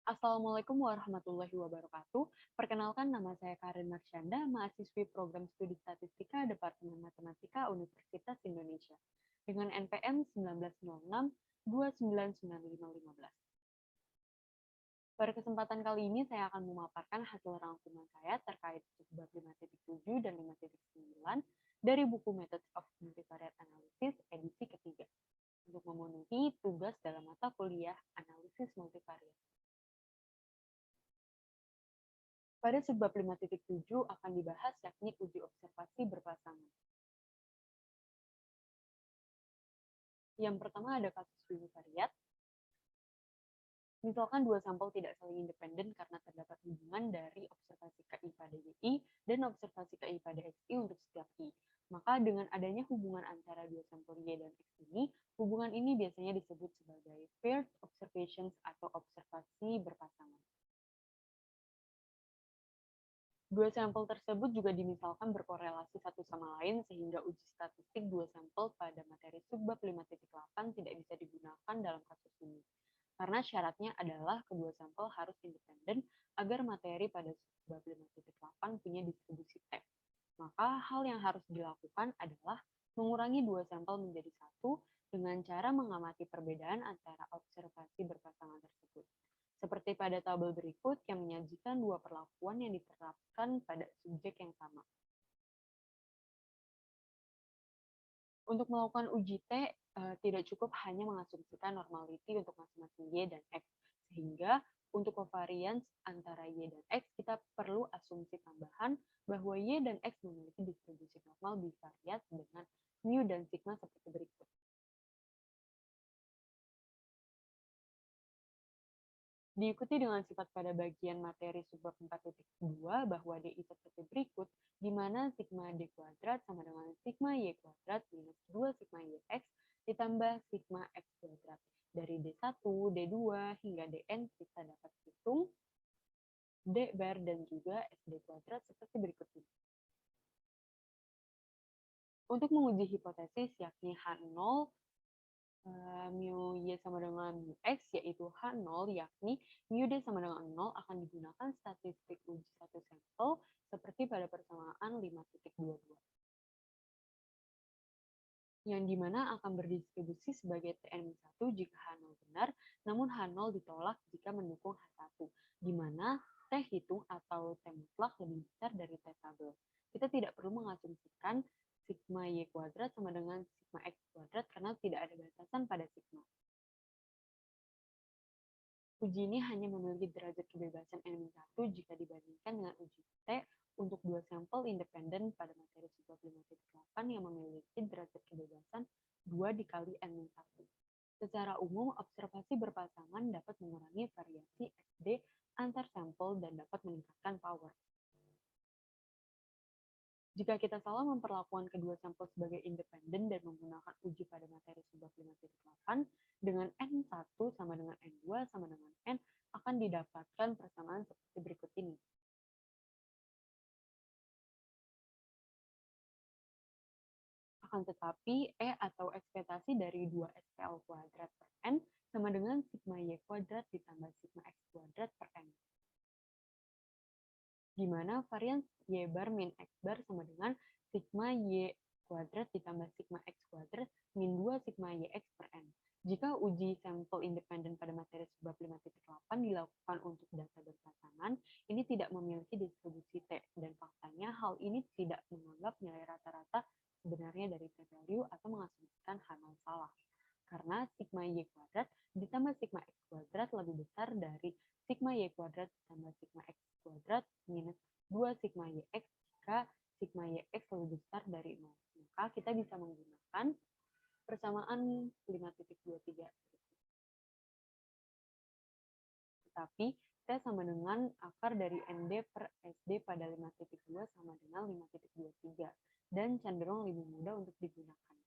Assalamualaikum warahmatullahi wabarakatuh. Perkenalkan, nama saya Karin Marsyanda, mahasiswi program studi statistika Departemen Matematika Universitas Indonesia dengan NPM 1906-299515. Pada kesempatan kali ini saya akan memaparkan hasil rangkuman saya terkait subbab 5.7 dan 5.9 dari buku Methods of Multivariate Analysis edisi ketiga untuk memenuhi tugas dalam mata kuliah Analisis Multivariate. Pada subbab 5.7 akan dibahas yakni uji observasi berpasangan. Yang pertama ada kasus univariat. Misalkan dua sampel tidak saling independen karena terdapat hubungan dari observasi KI pada YI dan observasi KI pada XI untuk setiap I. Maka dengan adanya hubungan antara dua sampel Y dan X ini, hubungan ini biasanya disebut sebagai paired observations atau observasi berpasangan. Dua sampel tersebut juga dimisalkan berkorelasi satu sama lain sehingga uji statistik dua sampel pada materi subbab 5.8 tidak bisa digunakan dalam kasus ini. Karena syaratnya adalah kedua sampel harus independen agar materi pada subbab 5.8 punya distribusi T. Maka hal yang harus dilakukan adalah mengurangi dua sampel menjadi satu dengan cara mengamati perbedaan antara observasi berpasangan tersebut. Seperti pada tabel berikut yang menyajikan dua perlakuan yang diterapkan pada subjek yang sama. Untuk melakukan uji T, tidak cukup hanya mengasumsikan normality untuk masing-masing Y dan X, sehingga untuk covariance antara Y dan X, kita perlu asumsi tambahan bahwa Y dan X memiliki distribusi normal bivariat dengan mu dan sigma seperti berikut. Diikuti dengan sifat pada bagian materi subbab 4.2 bahwa DI seperti berikut, di mana sigma D kuadrat sama dengan sigma Y kuadrat minus 2 sigma YX ditambah sigma X kuadrat. Dari D1, D2, hingga Dn kita dapat hitung D bar dan juga SD kuadrat seperti berikut ini. Untuk menguji hipotesis yakni H0, mu Y sama dengan mu X, yaitu H0, yakni mu D sama dengan 0 akan digunakan statistik uji satu sampel seperti pada persamaan 5.22. Yang dimana akan berdistribusi sebagai Tn-1 jika H0 benar, namun H0 ditolak jika mendukung H1, di mana T hitung atau T mutlak lebih besar dari T tabel. Kita tidak perlu mengasumsikan sigma Y kuadrat sama dengan sigma X kuadrat karena tidak ada batasan pada sigma. Uji ini hanya memiliki derajat kebebasan N-1 jika dibandingkan dengan uji T untuk dua sampel independen pada materi subbab 5.8 yang memiliki derajat kebebasan 2 dikali N-1. Secara umum, observasi berpasangan dapat mengurangi variasi SD antar sampel dan dapat meningkatkan power. Jika kita salah memperlakukan kedua sampel sebagai independen dan menggunakan uji pada materi subbab 5.8 dengan N1 sama dengan N2 sama dengan N akan didapatkan persamaan seperti berikut ini. Akan tetapi, E atau ekspektasi dari 2 SPL kuadrat per N sama dengan sigma Y kuadrat ditambah sigma X kuadrat per N. Di mana varians Y bar min X bar sama dengan sigma Y kuadrat ditambah sigma X kuadrat min 2 sigma YX per N. Jika uji sampel independen pada materi subbab 5.8 dilakukan untuk data berpasangan, ini tidak memiliki distribusi T, dan faktanya hal ini tidak menganggap nilai rata-rata sebenarnya dari T-value atau mengasumsikan H0 salah. Karena sigma Y kuadrat ditambah sigma X kuadrat lebih besar dari sigma Y kuadrat ditambah sigma X kuadrat minus 2 sigma YX jika sigma YX lebih besar dari 0. Maka kita bisa menggunakan persamaan 5.23. Tetapi T sama dengan akar dari ND per SD pada 5.2 sama dengan 5.23 dan cenderung lebih mudah untuk digunakan.